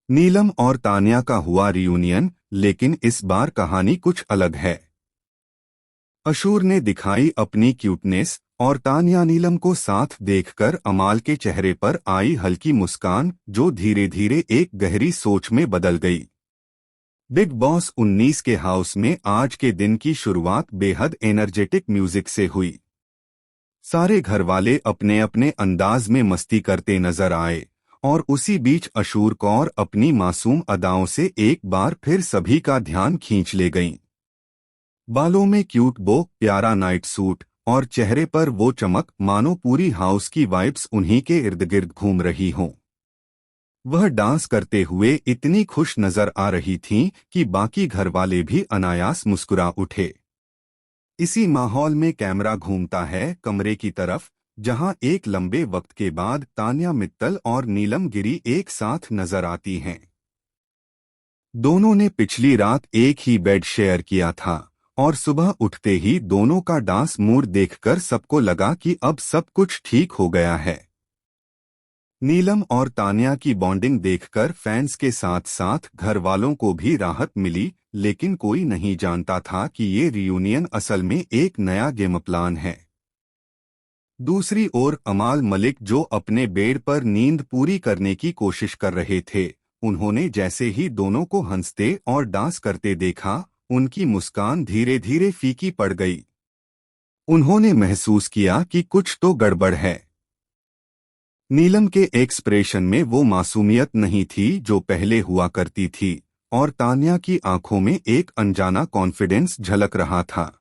नीलम और तान्या का हुआ रियूनियन, लेकिन इस बार कहानी कुछ अलग है। अशूर ने दिखाई अपनी क्यूटनेस और तान्या नीलम को साथ देखकर अमाल के चेहरे पर आई हल्की मुस्कान, जो धीरे धीरे एक गहरी सोच में बदल गई। बिग बॉस 19 के हाउस में आज के दिन की शुरुआत बेहद एनर्जेटिक म्यूजिक से हुई। सारे घरवाले अपने अपने अंदाज में मस्ती करते नजर आए और उसी बीच अशूर कौर अपनी मासूम अदाओं से एक बार फिर सभी का ध्यान खींच ले गईं। बालों में क्यूट बो, प्यारा नाइट सूट और चेहरे पर वो चमक, मानो पूरी हाउस की वाइब्स उन्हीं के इर्द गिर्द घूम रही हों। वह डांस करते हुए इतनी खुश नजर आ रही थीं कि बाकी घरवाले भी अनायास मुस्कुरा उठे। इसी माहौल में कैमरा घूमता है कमरे की तरफ, जहां एक लंबे वक्त के बाद तान्या मित्तल और नीलम गिरी एक साथ नजर आती हैं। दोनों ने पिछली रात एक ही बेड शेयर किया था और सुबह उठते ही दोनों का डांस मूड देखकर सबको लगा कि अब सब कुछ ठीक हो गया है। नीलम और तान्या की बॉन्डिंग देखकर फैंस के साथ साथ घर वालों को भी राहत मिली, लेकिन कोई नहीं जानता था कि ये रियूनियन असल में एक नया गेम प्लान है। दूसरी ओर अमाल मलिक, जो अपने बेड पर नींद पूरी करने की कोशिश कर रहे थे, उन्होंने जैसे ही दोनों को हंसते और डांस करते देखा, उनकी मुस्कान धीरे धीरे फीकी पड़ गई। उन्होंने महसूस किया कि कुछ तो गड़बड़ है। नीलम के एक्सप्रेशन में वो मासूमियत नहीं थी जो पहले हुआ करती थी, और तान्या की आंखों में एक अनजाना कॉन्फिडेंस झलक रहा था।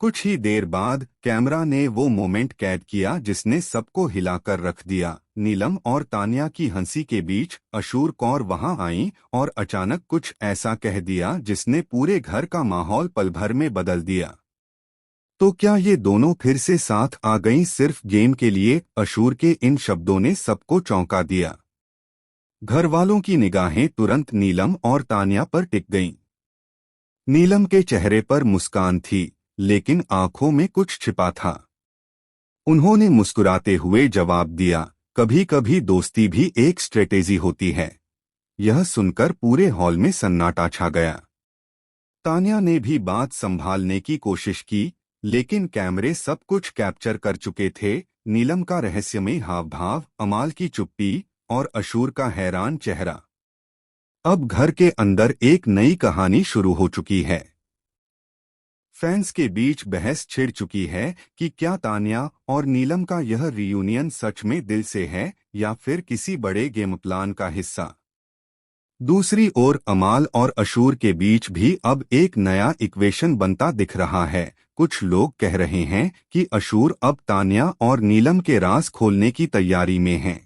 कुछ ही देर बाद कैमरा ने वो मोमेंट कैद किया जिसने सबको हिलाकर रख दिया। नीलम और तान्या की हंसी के बीच अशूर कौर वहां आईं और अचानक कुछ ऐसा कह दिया जिसने पूरे घर का माहौल पल भर में बदल दिया। तो क्या ये दोनों फिर से साथ आ गईं सिर्फ गेम के लिए? अशूर के इन शब्दों ने सबको चौंका दिया। घर वालों की निगाहें तुरंत नीलम और तान्या पर टिक गईं। नीलम के चेहरे पर मुस्कान थी, लेकिन आंखों में कुछ छिपा था। उन्होंने मुस्कुराते हुए जवाब दिया, कभी कभी दोस्ती भी एक स्ट्रेटेजी होती है। यह सुनकर पूरे हॉल में सन्नाटा छा गया। तान्या ने भी बात संभालने की कोशिश की, लेकिन कैमरे सब कुछ कैप्चर कर चुके थे। नीलम का रहस्यमय हाव भाव, अमाल की चुप्पी और अशूर का हैरान चेहरा। अब घर के अंदर एक नई कहानी शुरू हो चुकी है। फैंस के बीच बहस छिड़ चुकी है कि क्या तान्या और नीलम का यह रियूनियन सच में दिल से है या फिर किसी बड़े गेम प्लान का हिस्सा। दूसरी ओर अमाल और अशूर के बीच भी अब एक नया इक्वेशन बनता दिख रहा है। कुछ लोग कह रहे हैं कि अशूर अब तान्या और नीलम के राज खोलने की तैयारी में हैं।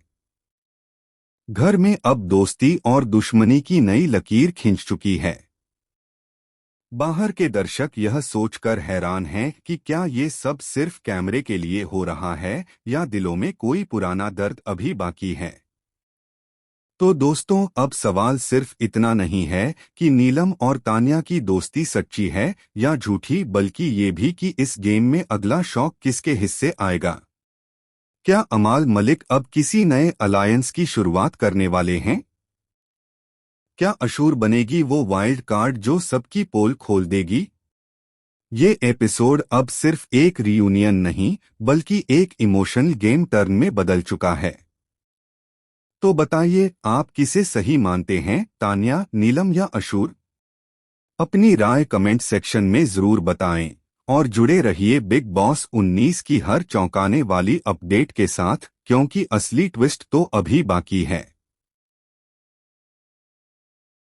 घर में अब दोस्ती और दुश्मनी की नई लकीर खिंच चुकी है। बाहर के दर्शक यह सोचकर हैरान हैं कि क्या ये सब सिर्फ कैमरे के लिए हो रहा है या दिलों में कोई पुराना दर्द अभी बाकी है। तो दोस्तों, अब सवाल सिर्फ इतना नहीं है कि नीलम और तान्या की दोस्ती सच्ची है या झूठी, बल्कि ये भी कि इस गेम में अगला शौक किसके हिस्से आएगा। क्या अमाल मलिक अब किसी नए अलायंस की शुरुआत करने वाले हैं? क्या अशूर बनेगी वो वाइल्ड कार्ड जो सबकी पोल खोल देगी? ये एपिसोड अब सिर्फ एक रियूनियन नहीं, बल्कि एक इमोशनल गेम टर्न में बदल चुका है। तो बताइए, आप किसे सही मानते हैं, तान्या, नीलम या अशूर? अपनी राय कमेंट सेक्शन में जरूर बताएं और जुड़े रहिए बिग बॉस 19 की हर चौंकाने वाली अपडेट के साथ, क्योंकि असली ट्विस्ट तो अभी बाकी है।